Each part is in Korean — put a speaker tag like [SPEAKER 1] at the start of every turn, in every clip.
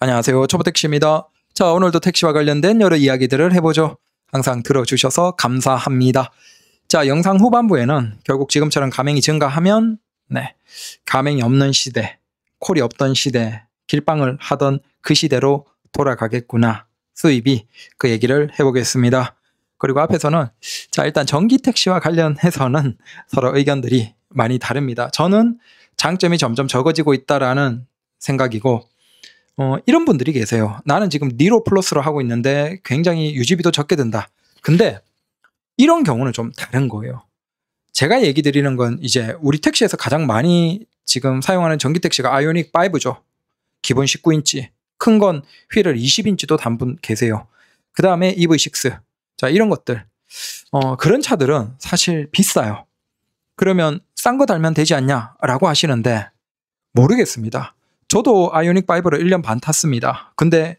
[SPEAKER 1] 안녕하세요. 초보택시입니다. 자, 오늘도 택시와 관련된 여러 이야기들을 해보죠. 항상 들어주셔서 감사합니다. 자, 영상 후반부에는 결국 지금처럼 가맹이 증가하면 가맹이 없는 시대, 콜이 없던 시대, 길빵을 하던 그 시대로 돌아가겠구나. 수입이 그 얘기를 해보겠습니다. 그리고 앞에서는 자, 일단 전기택시와 관련해서는 서로 의견들이 많이 다릅니다. 저는 장점이 점점 적어지고 있다라는 생각이고, 이런 분들이 계세요. 나는 지금 니로 플러스로 하고 있는데 굉장히 유지비도 적게 든다. 근데 이런 경우는 좀 다른 거예요. 제가 얘기 드리는 건 이제 우리 택시에서 가장 많이 지금 사용하는 전기택시가 아이오닉 5죠. 기본 19인치. 큰 건 휠을 20인치도 단 분 계세요. 그 다음에 EV6. 자, 이런 것들. 그런 차들은 사실 비싸요. 그러면 싼 거 달면 되지 않냐라고 하시는데 모르겠습니다. 저도 아이오닉 5를 1년 반 탔습니다. 근데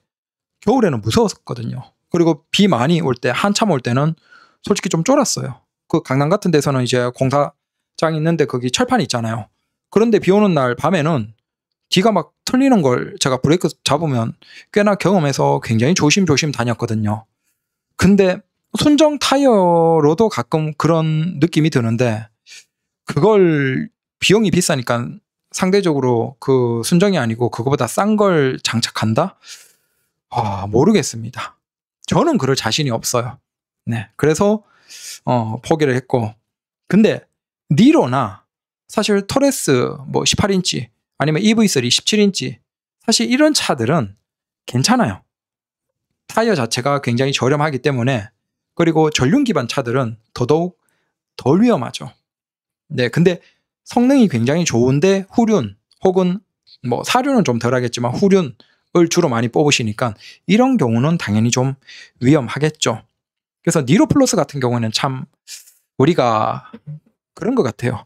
[SPEAKER 1] 겨울에는 무서웠거든요. 그리고 비 많이 올 때, 한참 올 때는 솔직히 좀 쫄았어요. 그 강남 같은 데서는 이제 공사장 있는데 거기 철판 있잖아요. 그런데 비 오는 날 밤에는 뒤가 막 틀리는 걸 제가 브레이크 잡으면 꽤나 경험해서 굉장히 조심조심 다녔거든요. 근데 순정 타이어로도 가끔 그런 느낌이 드는데 그걸 비용이 비싸니까 상대적으로 그 순정이 아니고 그거보다 싼 걸 장착한다? 모르겠습니다. 저는 그럴 자신이 없어요. 그래서 포기를 했고, 근데 니로나 사실 터레스 뭐 18인치 아니면 EV3 17인치 사실 이런 차들은 괜찮아요. 타이어 자체가 굉장히 저렴하기 때문에, 그리고 전륜 기반 차들은 더더욱 덜 위험하죠. 근데 성능이 굉장히 좋은데 후륜 혹은 뭐 사륜은 좀 덜하겠지만 후륜을 주로 많이 뽑으시니까 이런 경우는 당연히 좀 위험하겠죠. 그래서 니로 플러스 같은 경우는 참 우리가 그런 것 같아요.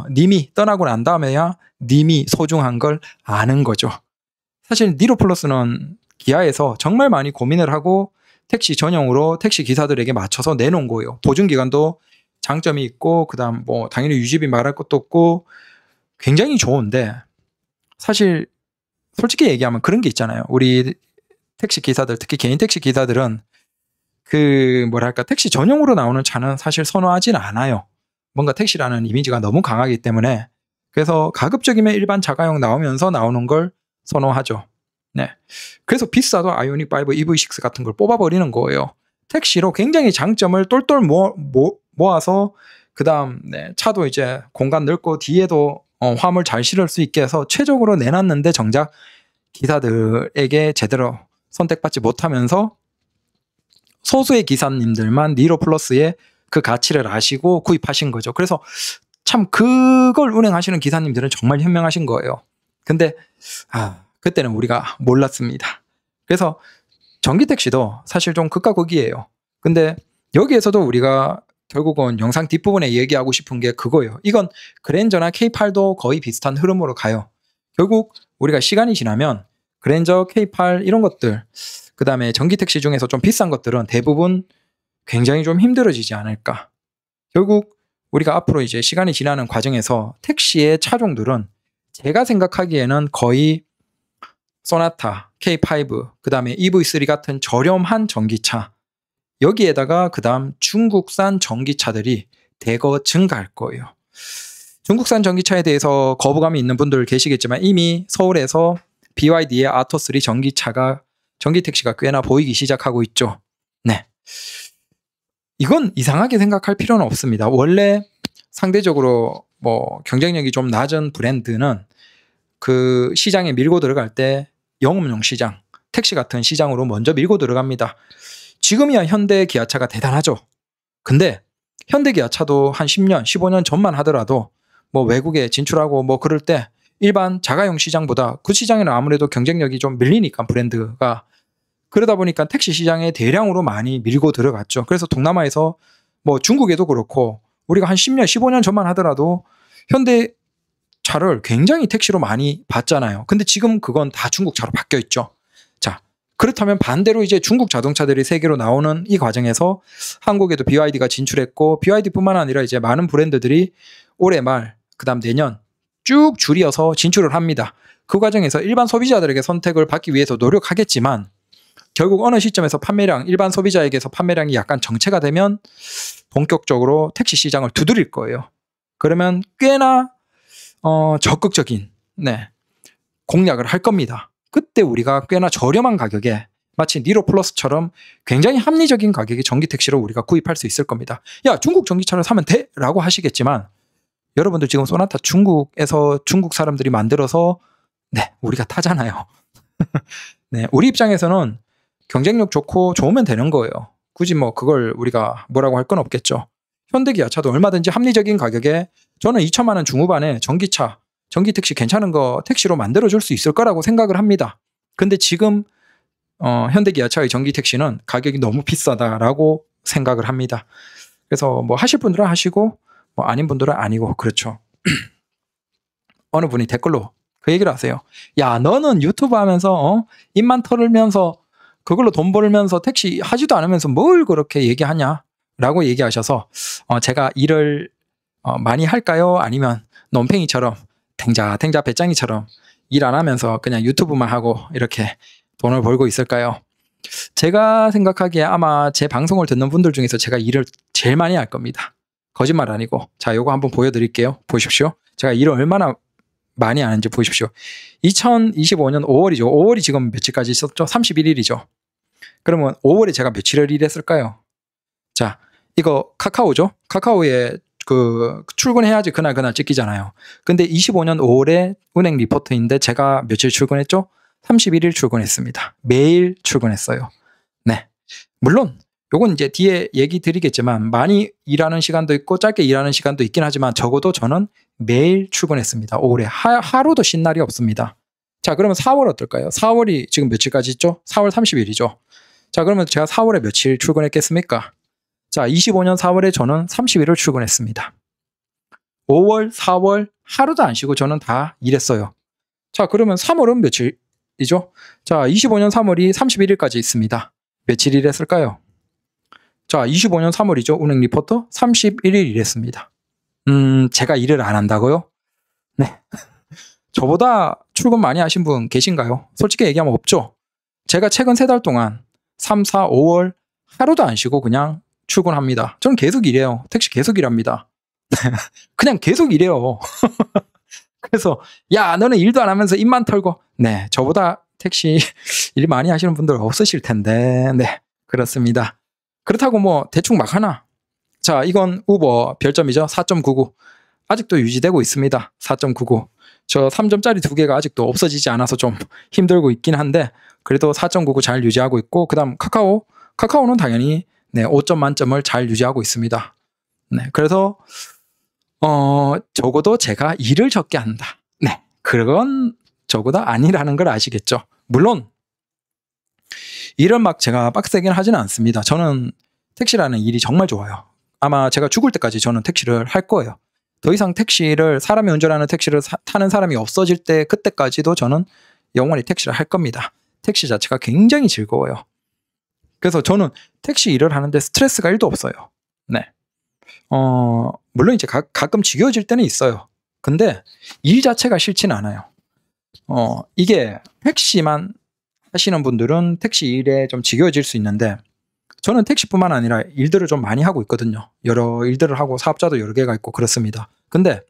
[SPEAKER 1] 님이 떠나고 난 다음에야 님이 소중한 걸 아는 거죠. 사실 니로 플러스는 기아에서 정말 많이 고민을 하고 택시 전용으로 택시 기사들에게 맞춰서 내놓은 거예요. 보증기간도 장점이 있고, 그 다음 뭐 당연히 유지비 말할 것도 없고 굉장히 좋은데, 사실 솔직히 얘기하면 그런 게 있잖아요. 우리 택시 기사들, 특히 개인 택시 기사들은 그 뭐랄까 택시 전용으로 나오는 차는 사실 선호하진 않아요. 뭔가 택시라는 이미지가 너무 강하기 때문에. 그래서 가급적이면 일반 자가용 나오면서 나오는 걸 선호하죠. 그래서 비싸도 아이오닉 5 EV6 같은 걸 뽑아버리는 거예요. 택시로 굉장히 장점을 똘똘 모아서 그 다음 차도 이제 공간 넓고 뒤에도 화물 잘 실을 수 있게 해서 최적으로 내놨는데 정작 기사들에게 제대로 선택받지 못하면서 소수의 기사님들만 니로 플러스의 그 가치를 아시고 구입하신 거죠. 그래서 참 그걸 운행하시는 기사님들은 정말 현명하신 거예요. 근데 그때는 우리가 몰랐습니다. 그래서 전기택시도 사실 좀 극과 극이에요. 근데 여기에서도 우리가 결국은 영상 뒷부분에 얘기하고 싶은 게 그거예요. 이건 그랜저나 K8도 거의 비슷한 흐름으로 가요. 결국 우리가 시간이 지나면 그랜저, K8 이런 것들, 그 다음에 전기택시 중에서 좀 비싼 것들은 대부분 굉장히 좀 힘들어지지 않을까. 결국 우리가 앞으로 이제 시간이 지나는 과정에서 택시의 차종들은 제가 생각하기에는 거의 소나타, K5, 그 다음에 EV3 같은 저렴한 전기차, 여기에다가 그 다음 중국산 전기차들이 대거 증가할 거예요. 중국산 전기차에 대해서 거부감이 있는 분들 계시겠지만 이미 서울에서 BYD의 아토3 전기택시가 꽤나 보이기 시작하고 있죠. 이건 이상하게 생각할 필요는 없습니다. 원래 상대적으로 뭐 경쟁력이 좀 낮은 브랜드는 그 시장에 밀고 들어갈 때 영업용 시장, 택시 같은 시장으로 먼저 밀고 들어갑니다. 지금이야 현대 기아차가 대단하죠. 근데 현대 기아차도 한 10년, 15년 전만 하더라도 뭐 외국에 진출하고 뭐 그럴 때 일반 자가용 시장보다 그 시장에는 아무래도 경쟁력이 좀 밀리니까 브랜드가, 그러다 보니까 택시 시장에 대량으로 많이 밀고 들어갔죠. 그래서 동남아에서 뭐 중국에도 그렇고 우리가 한 10년, 15년 전만 하더라도 현대 차를 굉장히 택시로 많이 봤잖아요. 근데 지금 그건 다 중국 차로 바뀌어 있죠. 자, 그렇다면 반대로 이제 중국 자동차들이 세계로 나오는 이 과정에서 한국에도 BYD가 진출했고, BYD뿐만 아니라 이제 많은 브랜드들이 올해 말, 그 다음 내년 쭉 줄이어서 진출을 합니다. 그 과정에서 일반 소비자들에게 선택을 받기 위해서 노력하겠지만 결국 어느 시점에서 일반 소비자에게서 판매량이 약간 정체가 되면 본격적으로 택시 시장을 두드릴 거예요. 그러면 꽤나 적극적인 공략을 할 겁니다. 그때 우리가 꽤나 저렴한 가격에 마치 니로 플러스처럼 굉장히 합리적인 가격의 전기 택시를 우리가 구입할 수 있을 겁니다. 야, 중국 전기차를 사면 돼? 라고 하시겠지만 여러분들 지금 소나타 중국에서 중국 사람들이 만들어서 우리가 타잖아요. 우리 입장에서는 경쟁력 좋고 좋으면 되는 거예요. 굳이 뭐 그걸 우리가 뭐라고 할 건 없겠죠. 현대기아차도 얼마든지 합리적인 가격에 저는 2천만 원 중후반에 전기차, 전기택시 괜찮은 거 택시로 만들어줄 수 있을 거라고 생각을 합니다. 근데 지금 현대기아차의 전기택시는 가격이 너무 비싸다라고 생각을 합니다. 그래서 뭐 하실 분들은 하시고 뭐 아닌 분들은 아니고 그렇죠. 어느 분이 댓글로 그 얘기를 하세요. 야, 너는 유튜브 하면서 입만 털으면서 그걸로 돈 벌면서 택시 하지도 않으면서 뭘 그렇게 얘기하냐 라고 얘기하셔서 제가 일을 많이 할까요? 아니면 논팽이처럼 탱자 배짱이처럼 일 안 하면서 그냥 유튜브만 하고 이렇게 돈을 벌고 있을까요? 제가 생각하기에 아마 제 방송을 듣는 분들 중에서 제가 일을 제일 많이 할 겁니다. 거짓말 아니고. 자, 요거 한번 보여드릴게요. 보십시오. 제가 일을 얼마나 많이 하는지 보십시오. 2025년 5월이죠. 5월이 지금 며칠까지 있었죠? 31일이죠. 그러면 5월에 제가 며칠을 일했을까요? 자, 이거 카카오죠? 카카오에 출근해야지 그날 찍히잖아요. 근데 25년 5월에 은행 리포트인데 제가 며칠 출근했죠? 31일 출근했습니다. 매일 출근했어요. 네. 물론 요건 이제 뒤에 얘기 드리겠지만 많이 일하는 시간도 있고 짧게 일하는 시간도 있긴 하지만 적어도 저는 매일 출근했습니다. 5월에 하루도 쉰 날이 없습니다. 자, 그러면 4월 어떨까요? 4월이 지금 며칠까지 있죠? 4월 30일이죠. 자, 그러면 제가 4월에 며칠 출근했겠습니까? 자, 25년 4월에 저는 30일을 출근했습니다. 5월, 4월 하루도 안 쉬고 저는 다 일했어요. 자, 그러면 3월은 며칠이죠? 자, 25년 3월이 31일까지 있습니다. 며칠 일했을까요? 자, 25년 3월이죠. 은행 리포터 31일 일했습니다. 제가 일을 안 한다고요? 네. 저보다 출근 많이 하신 분 계신가요? 솔직히 얘기하면 없죠. 제가 최근 3달 동안 3, 4, 5월 하루도 안 쉬고 그냥 출근합니다. 저는 계속 일해요. 택시 계속 일합니다. 그냥 계속 일해요. 그래서 야, 너는 일도 안 하면서 입만 털고. 네, 저보다 택시 일 많이 하시는 분들 없으실 텐데. 네, 그렇습니다. 그렇다고 뭐 대충 막 하나. 자, 이건 우버 별점이죠. 4.99. 아직도 유지되고 있습니다. 4.99. 저 3점짜리 2개가 아직도 없어지지 않아서 좀 힘들고 있긴 한데 그래도 4.99 잘 유지하고 있고, 그 다음 카카오는 당연히 5점 만점을 잘 유지하고 있습니다. 네, 그래서 적어도 제가 일을 적게 한다. 네, 그건 적어도 아니라는 걸 아시겠죠. 물론 일을 막 제가 빡세긴 하지는 않습니다. 저는 택시라는 일이 정말 좋아요. 아마 제가 죽을 때까지 저는 택시를 할 거예요. 더 이상 사람이 운전하는 택시를 타는 사람이 없어질 때 그때까지도 저는 영원히 택시를 할 겁니다. 택시 자체가 굉장히 즐거워요. 그래서 저는 택시 일을 하는데 스트레스가 1도 없어요. 네. 물론 이제 가끔 지겨워질 때는 있어요. 근데 일 자체가 싫지는 않아요. 이게 택시만 하시는 분들은 택시 일에 좀 지겨워질 수 있는데 저는 택시뿐만 아니라 일들을 좀 많이 하고 있거든요. 여러 일들을 하고 사업자도 여러 개가 있고 그렇습니다. 근데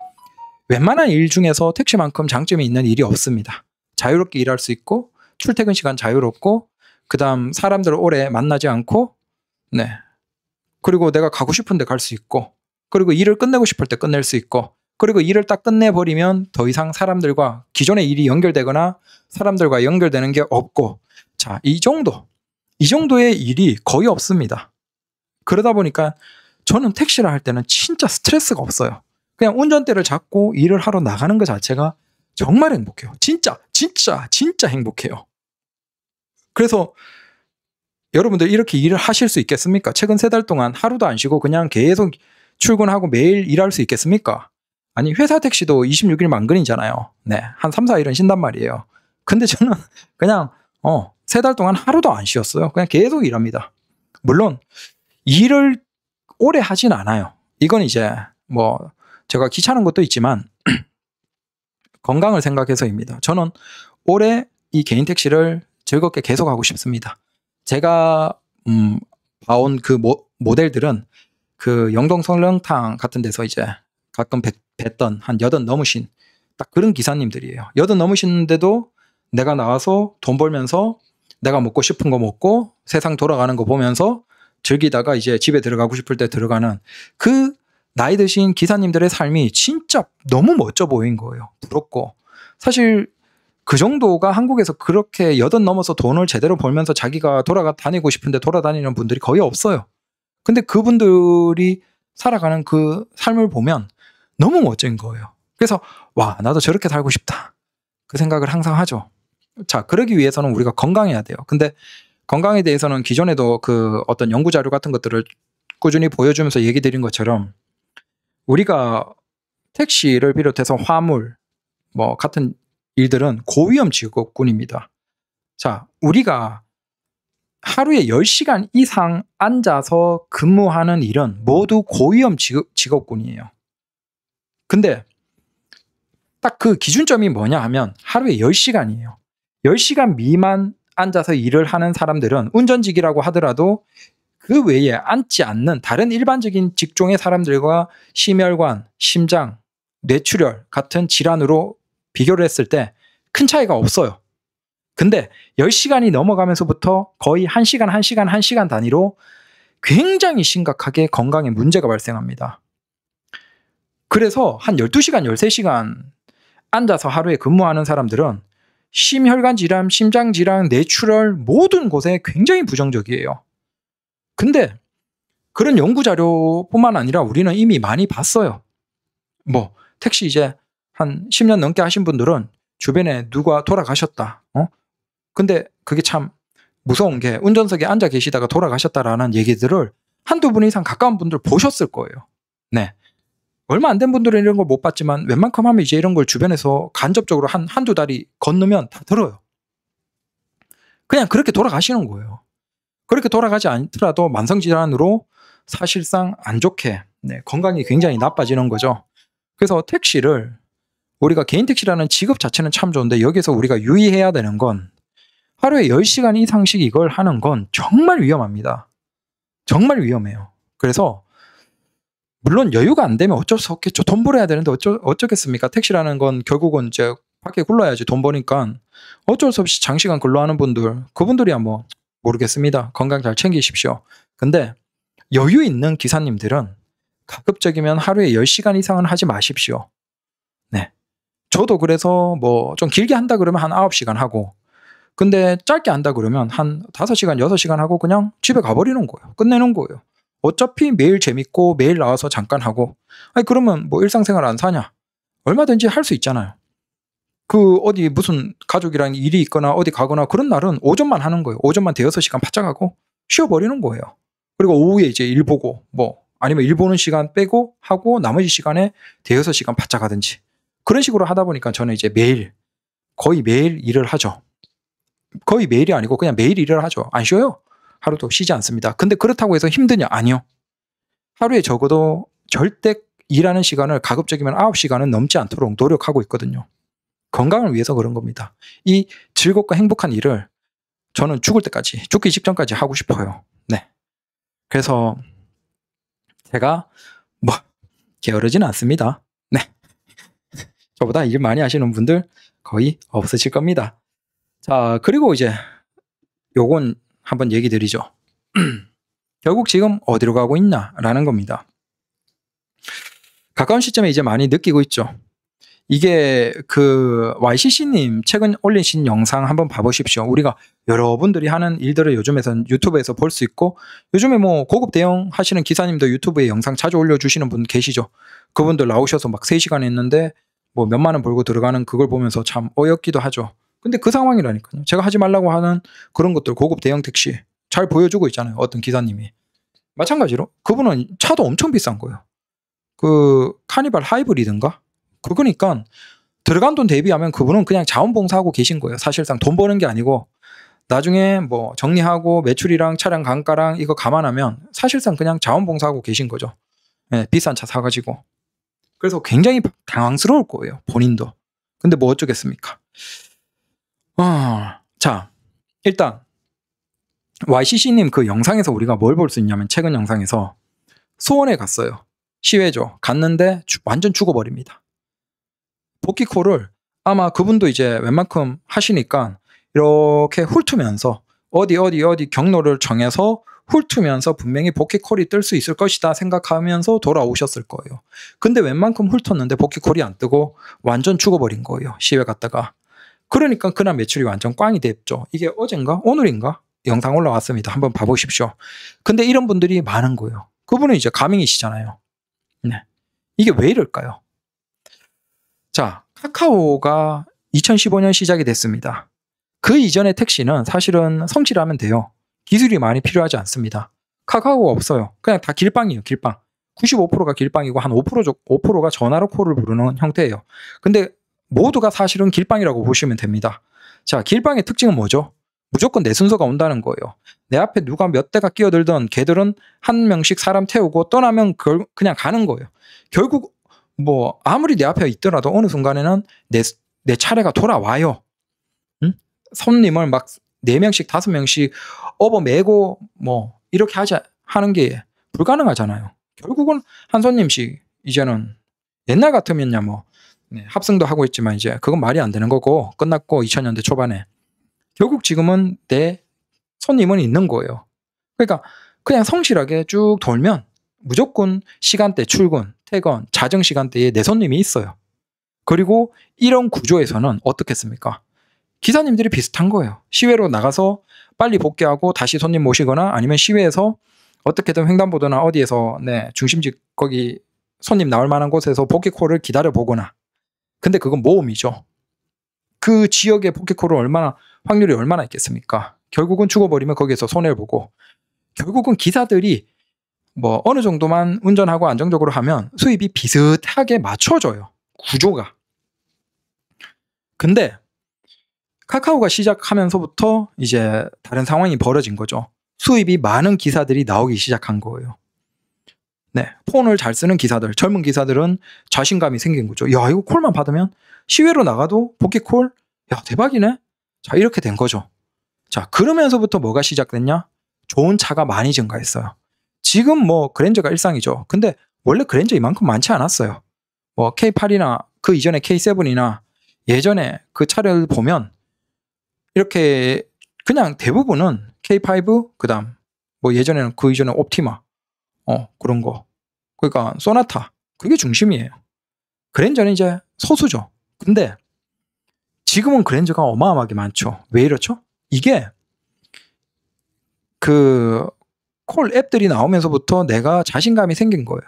[SPEAKER 1] 웬만한 일 중에서 택시만큼 장점이 있는 일이 없습니다. 자유롭게 일할 수 있고 출퇴근 시간 자유롭고 그 다음 사람들을 오래 만나지 않고 네. 그리고 내가 가고 싶은데 갈 수 있고 그리고 일을 끝내고 싶을 때 끝낼 수 있고 그리고 일을 딱 끝내버리면 더 이상 사람들과 기존의 일이 연결되거나 사람들과 연결되는 게 없고 자, 이 정도의 일이 거의 없습니다. 그러다 보니까 저는 택시를 할 때는 진짜 스트레스가 없어요. 그냥 운전대를 잡고 일을 하러 나가는 것 자체가 정말 행복해요. 진짜 행복해요. 그래서 여러분들 이렇게 일을 하실 수 있겠습니까? 최근 3달 동안 하루도 안 쉬고 그냥 계속 출근하고 매일 일할 수 있겠습니까? 아니, 회사 택시도 26일 만근이잖아요. 네, 한 3, 4일은 쉰단 말이에요. 근데 저는 그냥 3달 동안 하루도 안 쉬었어요. 그냥 계속 일합니다. 물론 일을 오래 하진 않아요. 이건 이제 뭐 제가 귀찮은 것도 있지만 건강을 생각해서입니다. 저는 올해 이 개인 택시를 즐겁게 계속하고 싶습니다. 제가 봐온 그 모델들은 그 영동 설렁탕 같은 데서 이제 가끔 뵀던 한 80 넘으신 딱 그런 기사님들이에요. 80 넘으시는데도 내가 나와서 돈 벌면서 내가 먹고 싶은 거 먹고 세상 돌아가는 거 보면서 즐기다가 이제 집에 들어가고 싶을 때 들어가는 그 나이 드신 기사님들의 삶이 진짜 너무 멋져 보인 거예요. 부럽고. 사실 그 정도가 한국에서 그렇게 80 넘어서 돈을 제대로 벌면서 자기가 다니고 싶은데 돌아다니는 분들이 거의 없어요. 근데 그분들이 살아가는 그 삶을 보면 너무 멋진 거예요. 그래서 와, 나도 저렇게 살고 싶다. 그 생각을 항상 하죠. 자, 그러기 위해서는 우리가 건강해야 돼요. 근데 건강에 대해서는 기존에도 그 어떤 연구 자료 같은 것들을 꾸준히 보여주면서 얘기 드린 것처럼 우리가 택시를 비롯해서 화물 뭐 같은 일들은 고위험 직업군입니다. 자, 우리가 하루에 10시간 이상 앉아서 근무하는 일은 모두 고위험 직업군이에요. 근데 딱 그 기준점이 뭐냐 하면 하루에 10시간이에요. 10시간 미만 앉아서 일을 하는 사람들은 운전직이라고 하더라도 그 외에 앉지 않는 다른 일반적인 직종의 사람들과 심혈관, 심장, 뇌출혈 같은 질환으로 비교를 했을 때 큰 차이가 없어요. 근데 10시간이 넘어가면서부터 거의 1시간 단위로 굉장히 심각하게 건강에 문제가 발생합니다. 그래서 한 12시간, 13시간 앉아서 하루에 근무하는 사람들은 심혈관 질환, 심장 질환, 뇌출혈 모든 곳에 굉장히 부정적이에요. 근데 그런 연구 자료뿐만 아니라 우리는 이미 많이 봤어요. 뭐 택시 이제 한 10년 넘게 하신 분들은 주변에 누가 돌아가셨다. 근데 그게 참 무서운 게 운전석에 앉아 계시다가 돌아가셨다라는 얘기들을 한두 분 이상 가까운 분들 보셨을 거예요. 네. 얼마 안 된 분들은 이런 걸 못 봤지만 웬만큼 하면 이제 이런 걸 주변에서 간접적으로 한두 달이 건너면 다 들어요. 그냥 그렇게 돌아가시는 거예요. 그렇게 돌아가지 않더라도 만성질환으로 사실상 안 좋게 건강이 굉장히 나빠지는 거죠. 그래서 택시를 우리가 개인 택시라는 직업 자체는 참 좋은데 여기서 우리가 유의해야 되는 건 하루에 10시간 이상씩 이걸 하는 건 정말 위험합니다. 정말 위험해요. 그래서 물론 여유가 안 되면 어쩔 수 없겠죠. 돈 벌어야 되는데 어쩌겠습니까? 택시라는 건 결국은 이제 밖에 굴러야지 돈 버니까 어쩔 수 없이 장시간 근로하는 분들, 그분들이야 뭐 모르겠습니다. 건강 잘 챙기십시오. 근데 여유 있는 기사님들은 가급적이면 하루에 10시간 이상은 하지 마십시오. 네. 저도 그래서 뭐 좀 길게 한다 그러면 한 9시간 하고, 근데 짧게 한다 그러면 한 5시간, 6시간 하고 그냥 집에 가버리는 거예요. 끝내는 거예요. 어차피 매일 재밌고 매일 나와서 잠깐 하고, 아니 그러면 뭐 일상생활 안 사냐? 얼마든지 할 수 있잖아요. 그 어디 무슨 가족이랑 일이 있거나 어디 가거나 그런 날은 오전만 하는 거예요. 오전만 대여섯 시간 바짝하고 쉬어버리는 거예요. 그리고 오후에 이제 일 보고 뭐 아니면 일 보는 시간 빼고 하고 나머지 시간에 대여섯 시간 바짝 하든지 그런 식으로 하다 보니까 저는 이제 거의 매일 일을 하죠. 거의 매일이 아니고 그냥 매일 일을 하죠. 안 쉬어요. 하루도 쉬지 않습니다. 근데 그렇다고 해서 힘드냐? 아니요. 하루에 적어도 절대 일하는 시간을 가급적이면 9시간은 넘지 않도록 노력하고 있거든요. 건강을 위해서 그런 겁니다. 이 즐겁고 행복한 일을 저는 죽기 직전까지 하고 싶어요. 네. 그래서 제가 뭐 게으르지는 않습니다. 네. 저보다 일 많이 하시는 분들 거의 없으실 겁니다. 자, 그리고 이제 요건 한번 얘기 드리죠. 결국 지금 어디로 가고 있나라는 겁니다. 가까운 시점에 이제 많이 느끼고 있죠. 이게 그 YCC님 최근 올리신 영상 한번 봐보십시오. 우리가 여러분들이 하는 일들을 요즘에선 유튜브에서 볼 수 있고, 요즘에 뭐 고급 대형 하시는 기사님도 유튜브에 영상 자주 올려주시는 분 계시죠. 그분들 나오셔서 막 3시간 했는데 뭐 몇만 원 벌고 들어가는 그걸 보면서 참 어이없기도 하죠. 근데 그 상황이라니까요. 제가 하지 말라고 하는 그런 것들, 고급 대형 택시 잘 보여주고 있잖아요. 어떤 기사님이. 마찬가지로 그분은 차도 엄청 비싼 거예요. 그 카니발 하이브리드인가? 그거니까 들어간 돈 대비하면 그분은 그냥 자원봉사하고 계신 거예요. 사실상 돈 버는 게 아니고 나중에 뭐 정리하고 매출이랑 차량 단가랑 이거 감안하면 사실상 그냥 자원봉사하고 계신 거죠. 네, 비싼 차 사가지고. 그래서 굉장히 당황스러울 거예요. 본인도. 근데 뭐 어쩌겠습니까? 자, 일단 YCC님 그 영상에서 우리가 뭘 볼 수 있냐면 최근 영상에서 수원에 갔어요. 시외죠. 갔는데 완전 죽어버립니다. 복귀콜을 아마 그분도 이제 웬만큼 하시니까 이렇게 훑으면서 어디 경로를 정해서 훑으면서 분명히 복귀콜이 뜰 수 있을 것이다 생각하면서 돌아오셨을 거예요. 근데 웬만큼 훑었는데 복귀콜이 안 뜨고 완전 죽어버린 거예요. 시외 갔다가. 그러니까 그날 매출이 완전 꽝이 됐죠. 이게 어젠가? 오늘인가? 영상 올라왔습니다. 한번 봐보십시오. 근데 이런 분들이 많은 거예요. 그분은 이제 가맹이시잖아요. 네. 이게 왜 이럴까요? 자, 카카오가 2015년 시작이 됐습니다. 그 이전의 택시는 사실은 성실하면 돼요. 기술이 많이 필요하지 않습니다. 카카오가 없어요. 그냥 다 길빵이에요. 길빵. 95%가 길빵이고 한 5%가 전화로 콜을 부르는 형태예요. 근데 모두가 사실은 길빵이라고 보시면 됩니다. 자, 길빵의 특징은 뭐죠? 무조건 내 순서가 온다는 거예요. 내 앞에 누가 몇 대가 끼어들던 걔들은 한 명씩 사람 태우고 떠나면 그냥 가는 거예요. 결국 뭐 아무리 내 앞에 있더라도 어느 순간에는 내 차례가 돌아와요. 응? 손님을 막 4명씩 5명씩 업어매고 뭐 이렇게 하는 게 불가능하잖아요. 결국은 한 손님씩 이제는 옛날 같으면야 뭐 합승도 하고 있지만 이제 그건 말이 안 되는 거고 끝났고 2000년대 초반에 결국 지금은 내 손님은 있는 거예요. 그러니까 그냥 성실하게 쭉 돌면 무조건 시간대 출근, 퇴근, 자정 시간대에 내 손님이 있어요. 그리고 이런 구조에서는 어떻겠습니까? 기사님들이 비슷한 거예요. 시외로 나가서 빨리 복귀하고 다시 손님 모시거나 아니면 시외에서 어떻게든 횡단보도나 어디에서 중심지 거기 손님 나올 만한 곳에서 복귀콜을 기다려보거나. 근데 그건 모험이죠. 그 지역의 복귀콜을 확률이 얼마나 있겠습니까? 결국은 죽어버리면 거기에서 손해를 보고 결국은 기사들이 뭐 어느 정도만 운전하고 안정적으로 하면 수입이 비슷하게 맞춰져요. 구조가. 근데 카카오가 시작하면서부터 이제 다른 상황이 벌어진 거죠. 수입이 많은 기사들이 나오기 시작한 거예요. 네, 폰을 잘 쓰는 기사들, 젊은 기사들은 자신감이 생긴 거죠. 야, 이거 콜만 받으면 시외로 나가도 복귀콜, 야, 대박이네. 자, 이렇게 된 거죠. 자, 그러면서부터 뭐가 시작됐냐? 좋은 차가 많이 증가했어요. 지금 뭐 그랜저가 일상이죠. 근데 원래 그랜저 이만큼 많지 않았어요. 뭐 K8이나 그 이전에 K7이나 예전에 그 차를 보면 이렇게 그냥 대부분은 K5 그다음 뭐 예전에는 그 이전에 옵티마 그런 거. 그러니까 소나타 그게 중심이에요. 그랜저는 이제 소수죠. 근데 지금은 그랜저가 어마어마하게 많죠. 왜 이렇죠? 이게 그 콜 앱들이 나오면서부터 내가 자신감이 생긴 거예요.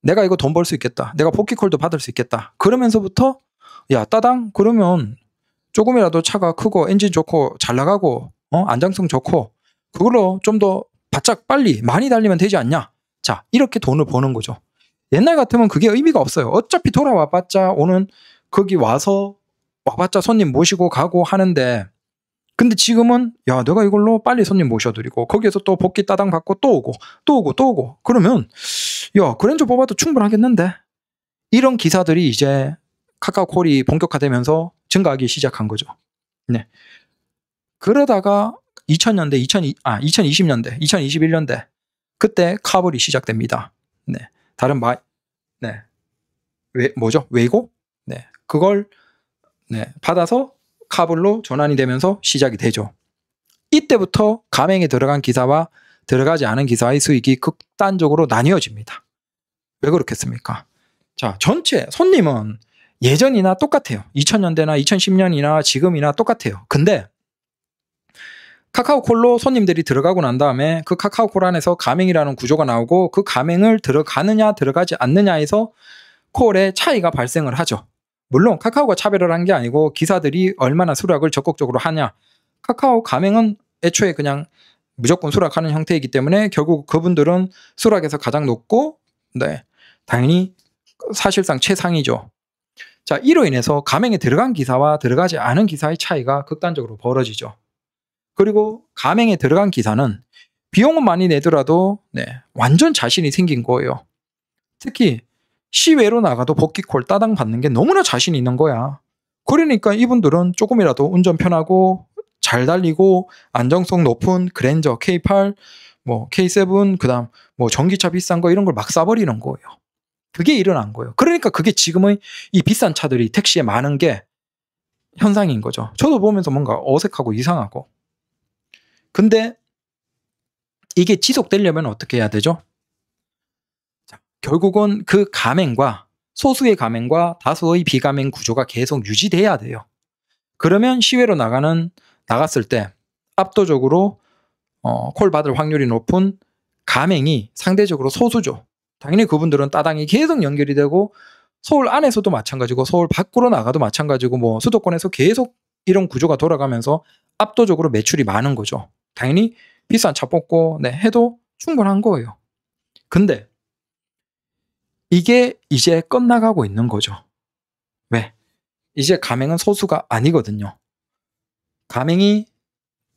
[SPEAKER 1] 내가 이거 돈 벌 수 있겠다. 내가 복귀콜도 받을 수 있겠다. 그러면서부터 야, 따당 그러면 조금이라도 차가 크고 엔진 좋고 잘 나가고 안정성 좋고 그걸로 좀 더 바짝 빨리 많이 달리면 되지 않냐. 자, 이렇게 돈을 버는 거죠. 옛날 같으면 그게 의미가 없어요. 어차피 돌아와봤자 거기 와봤자 손님 모시고 가고 하는데 근데 지금은 야, 내가 이걸로 빨리 손님 모셔드리고 거기에서 또 복귀 따당 받고 또 오고 그러면 야, 그랜저 뽑아도 충분하겠는데 이런 기사들이 이제 카카오콜이 본격화되면서 증가하기 시작한 거죠. 네. 그러다가 2000년대, 2020년대, 2021년대 그때 카볼이 시작됩니다. 네. 뭐죠? 웨이고? 네. 그걸 받아서 카볼로 전환이 되면서 시작이 되죠. 이때부터 가맹에 들어간 기사와 들어가지 않은 기사의 수익이 극단적으로 나뉘어집니다. 왜 그렇겠습니까? 자, 전체 손님은 예전이나 똑같아요. 2000년대나 2010년이나 지금이나 똑같아요. 근데 카카오콜로 손님들이 들어가고 난 다음에 그 카카오콜 안에서 가맹이라는 구조가 나오고 그 가맹을 들어가느냐 들어가지 않느냐에서 콜의 차이가 발생을 하죠. 물론 카카오가 차별을 한 게 아니고 기사들이 얼마나 수락을 적극적으로 하냐. 카카오 가맹은 애초에 그냥 무조건 수락하는 형태이기 때문에 결국 그분들은 수락에서 가장 높고 당연히 사실상 최상이죠. 자, 이로 인해서 가맹에 들어간 기사와 들어가지 않은 기사의 차이가 극단적으로 벌어지죠. 그리고 가맹에 들어간 기사는 비용은 많이 내더라도 완전 자신이 생긴 거예요. 특히 시외로 나가도 복귀콜 따당 받는 게 너무나 자신 있는 거야. 그러니까 이분들은 조금이라도 운전 편하고 잘 달리고 안정성 높은 그랜저, K8, 뭐 K7, 그다음 뭐 전기차 비싼 거 이런 걸 막 싸버리는 거예요. 그게 일어난 거예요. 그러니까 그게 지금의 이 비싼 차들이 택시에 많은 게 현상인 거죠. 저도 보면서 뭔가 어색하고 이상하고. 근데 이게 지속되려면 어떻게 해야 되죠? 자, 결국은 그 가맹과 소수의 가맹과 다수의 비가맹 구조가 계속 유지돼야 돼요. 그러면 시외로 나갔을 때 압도적으로 콜 받을 확률이 높은 가맹이 상대적으로 소수죠. 당연히 그분들은 따당이 계속 연결이 되고 서울 안에서도 마찬가지고 서울 밖으로 나가도 마찬가지고 뭐 수도권에서 계속 이런 구조가 돌아가면서 압도적으로 매출이 많은 거죠. 당연히 비싼 차 뽑고 해도 충분한 거예요. 근데 이게 이제 끝나가고 있는 거죠. 왜? 이제 가맹은 소수가 아니거든요. 가맹이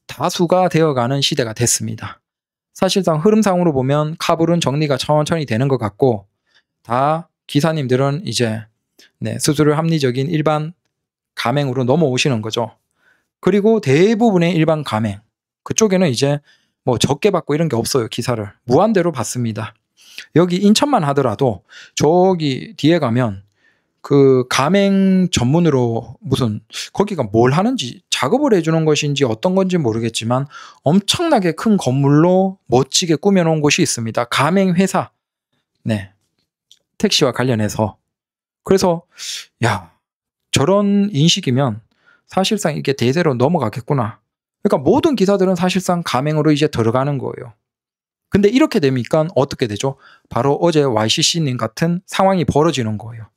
[SPEAKER 1] 다수가 되어가는 시대가 됐습니다. 사실상 흐름상으로 보면 카불은 정리가 천천히 되는 것 같고 다 기사님들은 이제 수수료 합리적인 일반 가맹으로 넘어오시는 거죠. 그리고 대부분의 일반 가맹 그쪽에는 이제 뭐 적게 받고 이런 게 없어요. 기사를 무한대로 받습니다. 여기 인천만 하더라도 저기 뒤에 가면 그 가맹 전문으로 무슨 거기가 뭘 하는지 작업을 해주는 것인지 어떤 건지 모르겠지만 엄청나게 큰 건물로 멋지게 꾸며놓은 곳이 있습니다. 가맹 회사, 택시와 관련해서. 그래서 야 저런 인식이면 사실상 이게 대세로 넘어가겠구나. 그러니까 모든 기사들은 사실상 가맹으로 이제 들어가는 거예요. 근데 이렇게 되니까 어떻게 되죠? 바로 어제 YCC님 같은 상황이 벌어지는 거예요.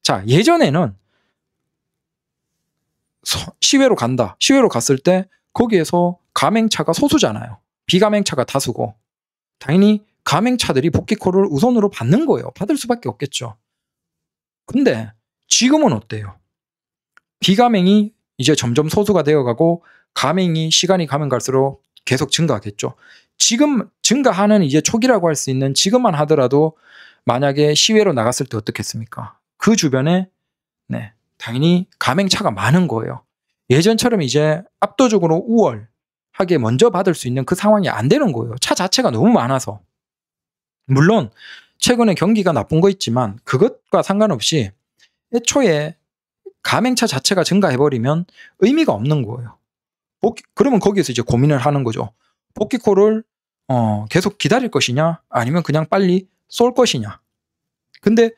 [SPEAKER 1] 자, 예전에는 시외로 간다. 시외로 갔을 때 거기에서 가맹차가 소수잖아요. 비가맹차가 다수고 당연히 가맹차들이 복귀콜을 우선으로 받는 거예요. 받을 수밖에 없겠죠. 근데 지금은 어때요? 비가맹이 이제 점점 소수가 되어가고 가맹이 시간이 가면 갈수록 계속 증가하겠죠. 지금 증가하는 이제 초기라고 할 수 있는 지금만 하더라도 만약에 시외로 나갔을 때 어떻겠습니까? 그 주변에 당연히 가맹차가 많은 거예요. 예전처럼 이제 압도적으로 우월하게 먼저 받을 수 있는 그 상황이 안 되는 거예요. 차 자체가 너무 많아서. 물론 최근에 경기가 나쁜 거 있지만 그것과 상관없이 애초에 가맹차 자체가 증가해버리면 의미가 없는 거예요. 그러면 거기에서 이제 고민을 하는 거죠. 복귀콜을 계속 기다릴 것이냐 아니면 그냥 빨리 쏠 것이냐. 근데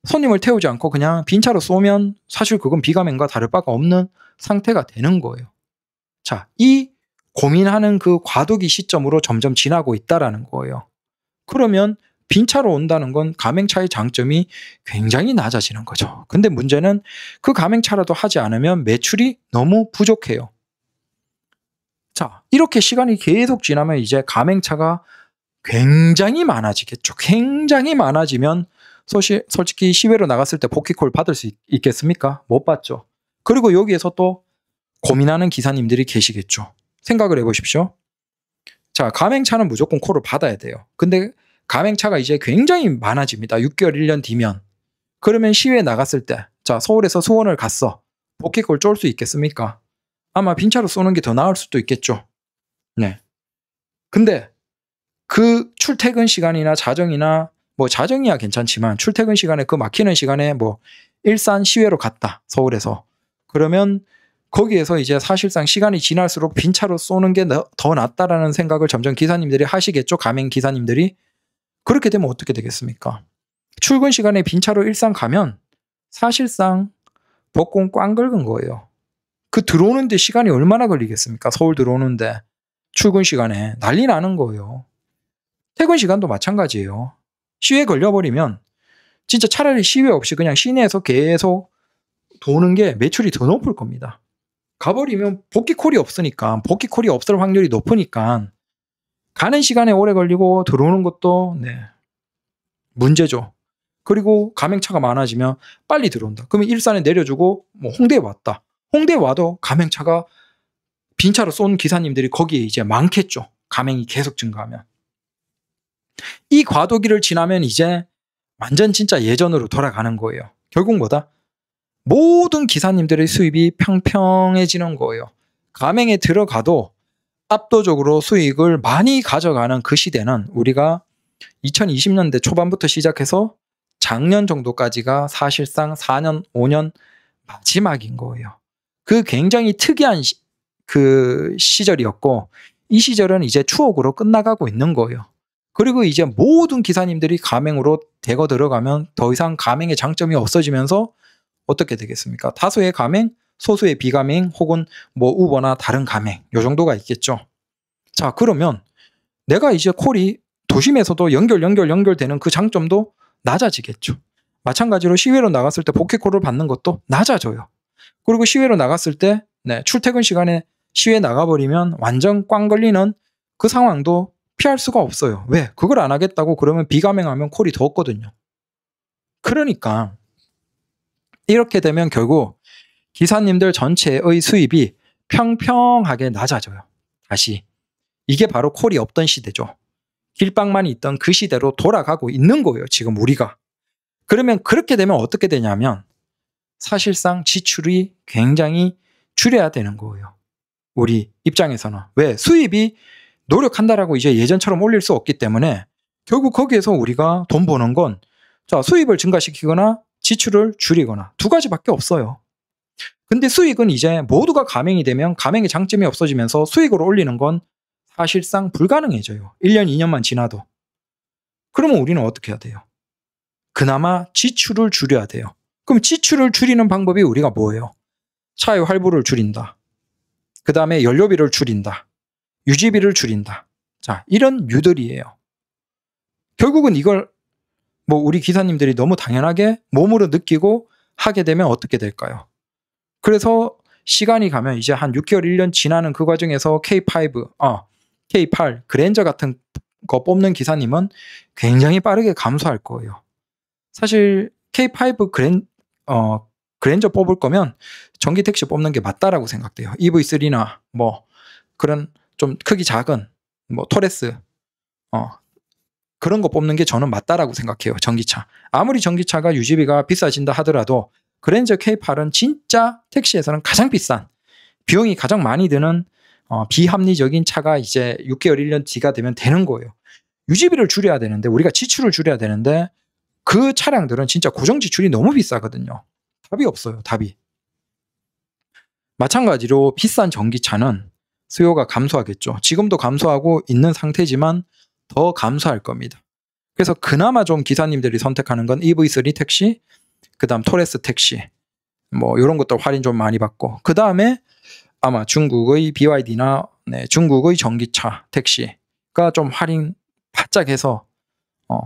[SPEAKER 1] 손님을 태우지 않고 그냥 빈차로 쏘면 사실 그건 비가맹과 다를 바가 없는 상태가 되는 거예요. 자, 이 고민하는 그 과도기 시점으로 점점 지나고 있다라는 거예요. 그러면 빈차로 온다는 건 가맹차의 장점이 굉장히 낮아지는 거죠. 근데 문제는 그 가맹차라도 하지 않으면 매출이 너무 부족해요. 자, 이렇게 시간이 계속 지나면 이제 가맹차가 굉장히 많아지겠죠. 굉장히 많아지면 솔직히 시외로 나갔을 때 복귀콜 받을 수 있겠습니까? 못 받죠. 그리고 여기에서 또 고민하는 기사님들이 계시겠죠. 생각을 해보십시오. 자, 가맹차는 무조건 콜을 받아야 돼요. 근데 가맹차가 이제 굉장히 많아집니다. 6개월, 1년 뒤면. 그러면 시외에 나갔을 때, 자, 서울에서 수원을 갔어. 복귀콜 쫄 수 있겠습니까? 아마 빈차로 쏘는 게 더 나을 수도 있겠죠. 근데 그 출퇴근 시간이나 자정이나 뭐 자정이야 괜찮지만 출퇴근 시간에 그 막히는 시간에 뭐 일산 시외로 갔다. 서울에서. 그러면 거기에서 이제 사실상 시간이 지날수록 빈차로 쏘는 게 더 낫다라는 생각을 점점 기사님들이 하시겠죠. 가맹 기사님들이. 그렇게 되면 어떻게 되겠습니까? 출근 시간에 빈차로 일산 가면 사실상 복권 꽝 긁은 거예요. 그 들어오는데 시간이 얼마나 걸리겠습니까? 서울 들어오는데 출근 시간에 난리 나는 거예요. 퇴근 시간도 마찬가지예요. 시외 걸려버리면 진짜 차라리 시외 없이 그냥 시내에서 계속 도는 게 매출이 더 높을 겁니다. 가버리면 복귀콜이 없으니까 복귀콜이 없을 확률이 높으니까 가는 시간에 오래 걸리고 들어오는 것도 문제죠. 그리고 가맹차가 많아지면 빨리 들어온다. 그러면 일산에 내려주고 뭐 홍대에 왔다. 홍대에 와도 가맹차가 빈차로 쏜 기사님들이 거기에 이제 많겠죠. 가맹이 계속 증가하면. 이 과도기를 지나면 이제 완전 진짜 예전으로 돌아가는 거예요. 결국 뭐다? 모든 기사님들의 수입이 평평해지는 거예요. 가맹에 들어가도 압도적으로 수익을 많이 가져가는 그 시대는 우리가 2020년대 초반부터 시작해서 작년 정도까지가 사실상 4년, 5년 마지막인 거예요. 그 굉장히 특이한 그 시절이었고 이 시절은 이제 추억으로 끝나가고 있는 거예요. 그리고 이제 모든 기사님들이 가맹으로 대거 들어가면 더 이상 가맹의 장점이 없어지면서 어떻게 되겠습니까? 다수의 가맹, 소수의 비가맹 혹은 뭐 우버나 다른 가맹 요 정도가 있겠죠. 자, 그러면 내가 이제 콜이 도심에서도 연결되는 그 장점도 낮아지겠죠. 마찬가지로 시외로 나갔을 때 포켓콜을 받는 것도 낮아져요. 그리고 시외로 나갔을 때 출퇴근 시간에 시외 나가버리면 완전 꽝 걸리는 그 상황도 피할 수가 없어요. 왜? 그걸 안 하겠다고 그러면 비가맹하면 콜이 더 없거든요. 그러니까 이렇게 되면 결국 기사님들 전체의 수입이 평평하게 낮아져요. 다시. 이게 바로 콜이 없던 시대죠. 길빵만 있던 그 시대로 돌아가고 있는 거예요. 지금 우리가. 그러면 그렇게 되면 어떻게 되냐면 사실상 지출이 굉장히 줄여야 되는 거예요. 우리 입장에서는. 왜? 수입이 노력한다라고 이제 예전처럼 올릴 수 없기 때문에 결국 거기에서 우리가 돈 버는 건 자, 수입을 증가시키거나 지출을 줄이거나 두 가지밖에 없어요. 근데 수익은 이제 모두가 가맹이 되면 가맹의 장점이 없어지면서 수익을 올리는 건 사실상 불가능해져요. 1년, 2년만 지나도. 그러면 우리는 어떻게 해야 돼요? 그나마 지출을 줄여야 돼요. 그럼 지출을 줄이는 방법이 우리가 뭐예요? 차의 할부를 줄인다. 그 다음에 연료비를 줄인다. 유지비를 줄인다. 자, 이런 유들이에요. 결국은 이걸 뭐 우리 기사님들이 너무 당연하게 몸으로 느끼고 하게 되면 어떻게 될까요? 그래서 시간이 가면 이제 한 6개월, 1년 지나는 그 과정에서 K8 그랜저 같은 거 뽑는 기사님은 굉장히 빠르게 감소할 거예요. 사실 K5 그랜저 뽑을 거면 전기 택시 뽑는 게 맞다라고 생각돼요. EV3나 뭐 그런 좀 크기 작은 뭐 토레스 그런 거 뽑는 게 저는 맞다라고 생각해요. 전기차. 아무리 전기차가 유지비가 비싸진다 하더라도 그랜저 K8은 진짜 택시에서는 가장 비싼 비용이 가장 많이 드는 비합리적인 차가 이제 6개월 1년 뒤가 되면 되는 거예요. 유지비를 줄여야 되는데 우리가 지출을 줄여야 되는데 그 차량들은 진짜 고정 지출이 너무 비싸거든요. 답이 없어요. 답이. 마찬가지로 비싼 전기차는 수요가 감소하겠죠. 지금도 감소하고 있는 상태지만 더 감소할 겁니다. 그래서 그나마 좀 기사님들이 선택하는 건 EV3 택시, 그 다음 토레스 택시 뭐 이런 것들 할인 좀 많이 받고 그 다음에 아마 중국의 BYD나 중국의 전기차 택시가 좀 할인 바짝 해서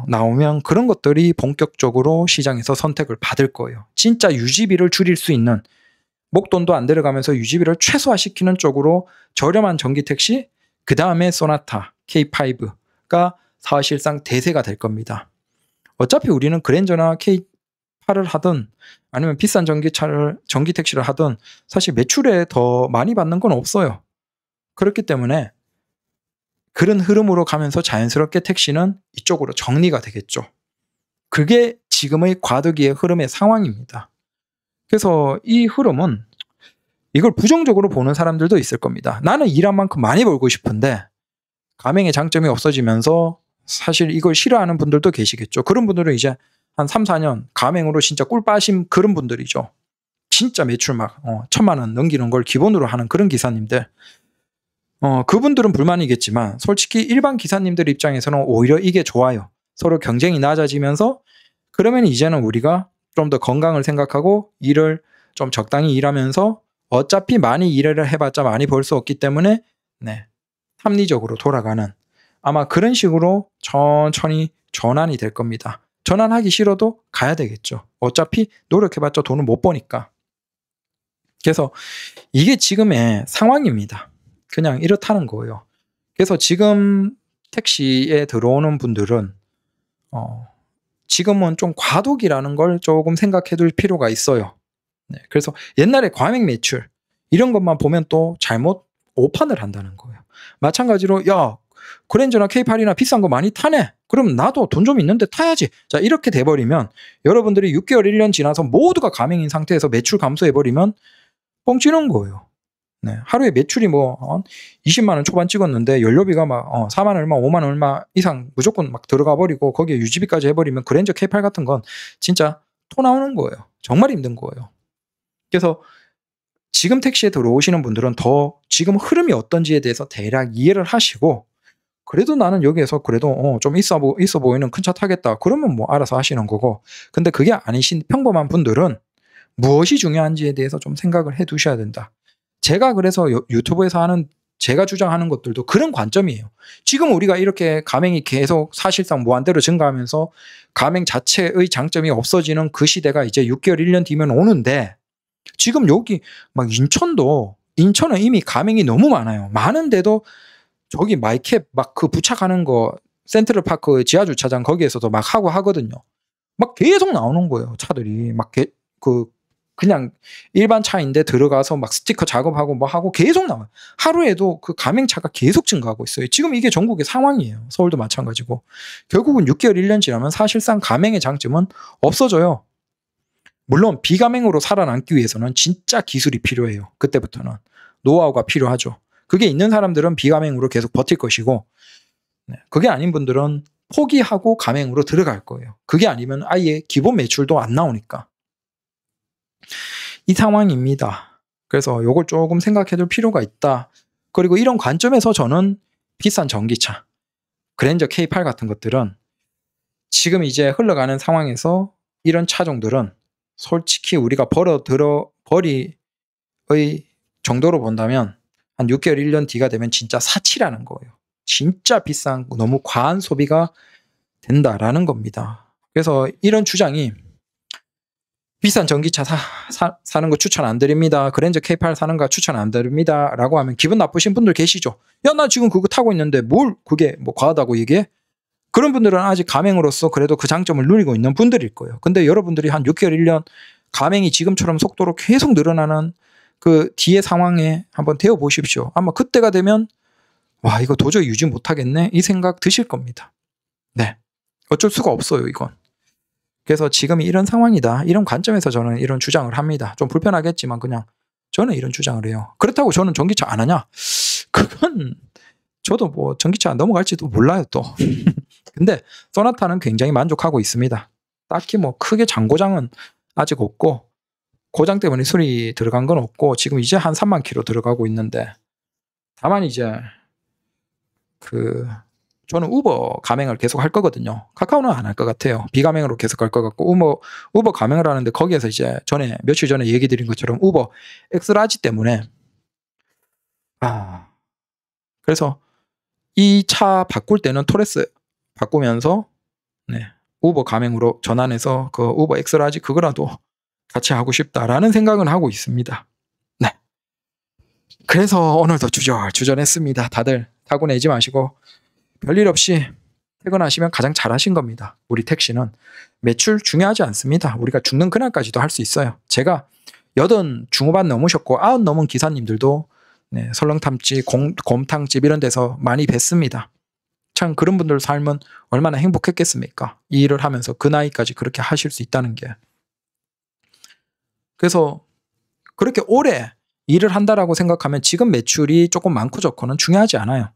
[SPEAKER 1] 나오면 그런 것들이 본격적으로 시장에서 선택을 받을 거예요. 진짜 유지비를 줄일 수 있는 목돈도 안 들어가면서 유지비를 최소화시키는 쪽으로 저렴한 전기 택시 그 다음에 소나타 K5가 사실상 대세가 될 겁니다. 어차피 우리는 그랜저나 K8을 하든 아니면 비싼 전기 택시를 하든 사실 매출에 더 많이 받는 건 없어요. 그렇기 때문에 그런 흐름으로 가면서 자연스럽게 택시는 이쪽으로 정리가 되겠죠. 그게 지금의 과도기의 흐름의 상황입니다. 그래서 이 흐름은 이걸 부정적으로 보는 사람들도 있을 겁니다. 나는 일한 만큼 많이 벌고 싶은데 가맹의 장점이 없어지면서 사실 이걸 싫어하는 분들도 계시겠죠. 그런 분들은 이제 한 3, 4년 가맹으로 진짜 꿀 빠신 그런 분들이죠. 진짜 매출 막 1,000만 원 넘기는 걸 기본으로 하는 그런 기사님들. 그분들은 불만이겠지만 솔직히 일반 기사님들 입장에서는 오히려 이게 좋아요. 서로 경쟁이 낮아지면서 그러면 이제는 우리가 좀 더 건강을 생각하고 일을 좀 적당히 일하면서 어차피 많이 일을 해봤자 많이 벌 수 없기 때문에 합리적으로 돌아가는 아마 그런 식으로 천천히 전환이 될 겁니다. 전환하기 싫어도 가야 되겠죠. 어차피 노력해봤자 돈을 못 버니까. 그래서 이게 지금의 상황입니다. 그냥 이렇다는 거예요. 그래서 지금 택시에 들어오는 분들은 지금은 좀 과도기라는 걸 조금 생각해 둘 필요가 있어요. 그래서 옛날에 과잉 매출 이런 것만 보면 또 잘못 오판을 한다는 거예요. 마찬가지로 야 그랜저나 K8이나 비싼 거 많이 타네. 그럼 나도 돈 좀 있는데 타야지. 자, 이렇게 돼버리면 여러분들이 6개월, 1년 지나서 모두가 가맹인 상태에서 매출 감소해버리면 뻥치는 거예요. 네, 하루에 매출이 뭐 20만 원 초반 찍었는데 연료비가 막 4만 얼마, 5만 얼마 이상 무조건 막 들어가 버리고 거기에 유지비까지 해버리면 그랜저 K8 같은 건 진짜 토 나오는 거예요. 정말 힘든 거예요. 그래서 지금 택시에 들어오시는 분들은 더 지금 흐름이 어떤지에 대해서 대략 이해를 하시고, 그래도 나는 여기에서 그래도 좀 있어 보이는 큰 차 타겠다. 그러면 뭐 알아서 하시는 거고, 근데 그게 아니신 평범한 분들은 무엇이 중요한지에 대해서 좀 생각을 해 두셔야 된다. 제가 그래서 유튜브에서 하는 제가 주장하는 것들도 그런 관점이에요. 지금 우리가 이렇게 가맹이 계속 사실상 무한대로 증가하면서 가맹 자체의 장점이 없어지는 그 시대가 이제 6개월, 1년 뒤면 오는데, 지금 여기 막 인천은 이미 가맹이 너무 많아요. 많은데도 저기 마이캡 막 그 부착하는 거 센트럴파크 지하주차장 거기에서도 막 하고 하거든요. 막 계속 나오는 거예요. 차들이 막 그냥 일반 차인데 들어가서 막 스티커 작업하고 뭐 하고 계속 나와요. 하루에도 그 가맹차가 계속 증가하고 있어요. 지금 이게 전국의 상황이에요. 서울도 마찬가지고. 결국은 6개월, 1년 지나면 사실상 가맹의 장점은 없어져요. 물론 비가맹으로 살아남기 위해서는 진짜 기술이 필요해요. 그때부터는 노하우가 필요하죠. 그게 있는 사람들은 비가맹으로 계속 버틸 것이고, 그게 아닌 분들은 포기하고 가맹으로 들어갈 거예요. 그게 아니면 아예 기본 매출도 안 나오니까. 이 상황입니다. 그래서 이걸 조금 생각해 둘 필요가 있다. 그리고 이런 관점에서 저는 비싼 전기차, 그랜저 K8 같은 것들은 지금 이제 흘러가는 상황에서 이런 차종들은 솔직히 우리가 버리의 정도로 본다면 한 6개월, 1년 뒤가 되면 진짜 사치라는 거예요. 진짜 비싼, 너무 과한 소비가 된다라는 겁니다. 그래서 이런 주장이 비싼 전기차 사는 거 추천 안 드립니다. 그랜저 K8 사는 거 추천 안 드립니다. 라고 하면 기분 나쁘신 분들 계시죠. 야, 나 지금 그거 타고 있는데 뭘 그게 뭐 과하다고 얘기해? 그런 분들은 아직 가맹으로서 그래도 그 장점을 누리고 있는 분들일 거예요. 근데 여러분들이 한 6개월, 1년 가맹이 지금처럼 속도로 계속 늘어나는 그 뒤의 상황에 한번 대어 보십시오. 아마 그때가 되면 와, 이거 도저히 유지 못하겠네 이 생각 드실 겁니다. 네, 어쩔 수가 없어요, 이건. 그래서 지금이 이런 상황이다, 이런 관점에서 저는 이런 주장을 합니다. 좀 불편하겠지만 그냥 저는 이런 주장을 해요. 그렇다고 저는 전기차 안 하냐? 그건 저도 뭐 전기차 넘어갈지도 몰라요 또. 근데 소나타는 굉장히 만족하고 있습니다. 딱히 뭐 크게 장고장은 아직 없고, 고장 때문에 수리 들어간 건 없고, 지금 이제 한 3만 킬로 들어가고 있는데, 다만 이제 저는 우버 가맹을 계속 할 거거든요. 카카오는 안 할 것 같아요. 비가맹으로 계속 갈 것 같고, 우버 가맹을 하는데 거기에서 이제 며칠 전에 얘기 드린 것처럼 우버 엑스라지 때문에 그래서 이 차 바꿀 때는 토레스 바꾸면서 우버 가맹으로 전환해서 그 우버 엑스라지 그거라도 같이 하고 싶다라는 생각은 하고 있습니다. 네. 그래서 오늘도 주저했습니다. 다들 타고 내지 마시고 별일 없이 퇴근하시면 가장 잘하신 겁니다. 우리 택시는 매출 중요하지 않습니다. 우리가 죽는 그날까지도 할 수 있어요. 제가 80 중후반 넘으셨고 90 넘은 기사님들도 설렁탕집, 곰탕집 이런 데서 많이 뵀습니다. 참 그런 분들 삶은 얼마나 행복했겠습니까? 이 일을 하면서 그 나이까지 그렇게 하실 수 있다는 게. 그래서 그렇게 오래 일을 한다라고 생각하면 지금 매출이 조금 많고 적고는 중요하지 않아요.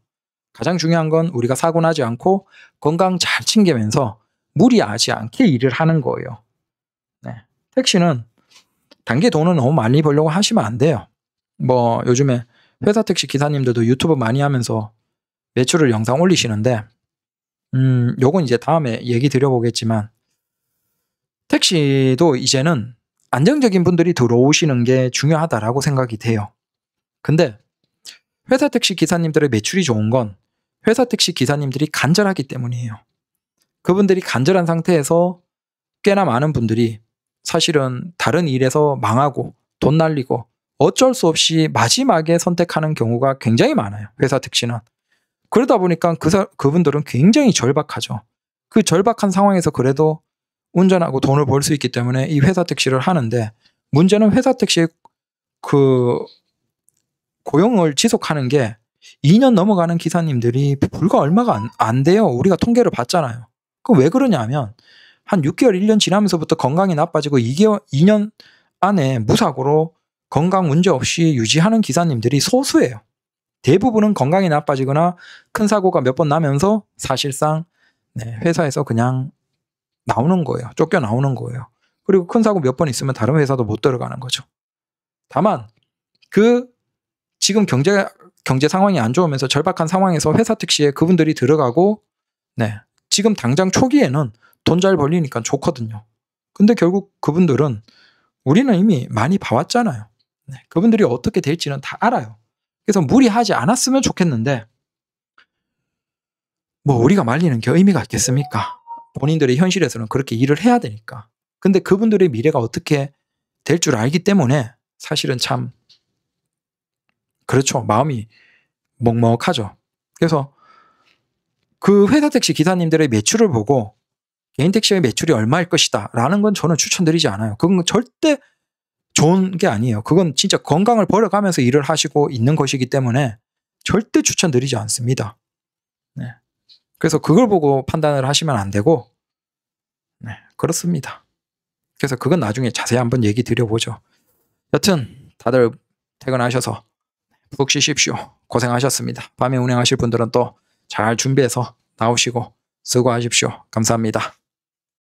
[SPEAKER 1] 가장 중요한 건 우리가 사고 나지 않고 건강 잘 챙기면서 무리하지 않게 일을 하는 거예요. 택시는 단기 돈을 너무 많이 벌려고 하시면 안 돼요. 뭐 요즘에 회사 택시 기사님들도 유튜브 많이 하면서 매출을 영상 올리시는데 요건 이제 다음에 얘기 드려보겠지만, 택시도 이제는 안정적인 분들이 들어오시는 게 중요하다라고 생각이 돼요. 근데 회사 택시 기사님들의 매출이 좋은 건 회사 택시 기사님들이 간절하기 때문이에요. 그분들이 간절한 상태에서 꽤나 많은 분들이 사실은 다른 일에서 망하고 돈 날리고 어쩔 수 없이 마지막에 선택하는 경우가 굉장히 많아요. 회사 택시는. 그러다 보니까 그분들은 굉장히 절박하죠. 그 절박한 상황에서 그래도 운전하고 돈을 벌 수 있기 때문에 이 회사 택시를 하는데, 문제는 회사 택시의 그 고용을 지속하는 게 2년 넘어가는 기사님들이 불과 얼마가 안 돼요. 우리가 통계를 봤잖아요. 그 왜 그러냐면 한 6개월, 1년 지나면서부터 건강이 나빠지고 2년 안에 무사고로 건강 문제 없이 유지하는 기사님들이 소수예요. 대부분은 건강이 나빠지거나 큰 사고가 몇 번 나면서 사실상 회사에서 그냥 나오는 거예요. 쫓겨 나오는 거예요. 그리고 큰 사고 몇 번 있으면 다른 회사도 못 들어가는 거죠. 다만 지금 경제 상황이 안 좋으면서 절박한 상황에서 회사 특시에 그분들이 들어가고 지금 당장 초기에는 돈 잘 벌리니까 좋거든요. 근데 결국 그분들은 우리는 이미 많이 봐왔잖아요. 그분들이 어떻게 될지는 다 알아요. 그래서 무리하지 않았으면 좋겠는데 뭐 우리가 말리는 게 의미가 있겠습니까? 본인들의 현실에서는 그렇게 일을 해야 되니까. 근데 그분들의 미래가 어떻게 될 줄 알기 때문에 사실은 참 그렇죠. 마음이 먹먹하죠. 그래서 그 회사 택시 기사님들의 매출을 보고 개인 택시의 매출이 얼마일 것이다 라는 건 저는 추천드리지 않아요. 그건 절대 좋은 게 아니에요. 그건 진짜 건강을 버려가면서 일을 하시고 있는 것이기 때문에 절대 추천드리지 않습니다. 그래서 그걸 보고 판단을 하시면 안 되고 그렇습니다. 그래서 그건 나중에 자세히 한번 얘기 드려보죠. 여튼 다들 퇴근하셔서 푹 쉬십시오. 고생하셨습니다. 밤에 운행하실 분들은 또 잘 준비해서 나오시고 수고하십시오. 감사합니다.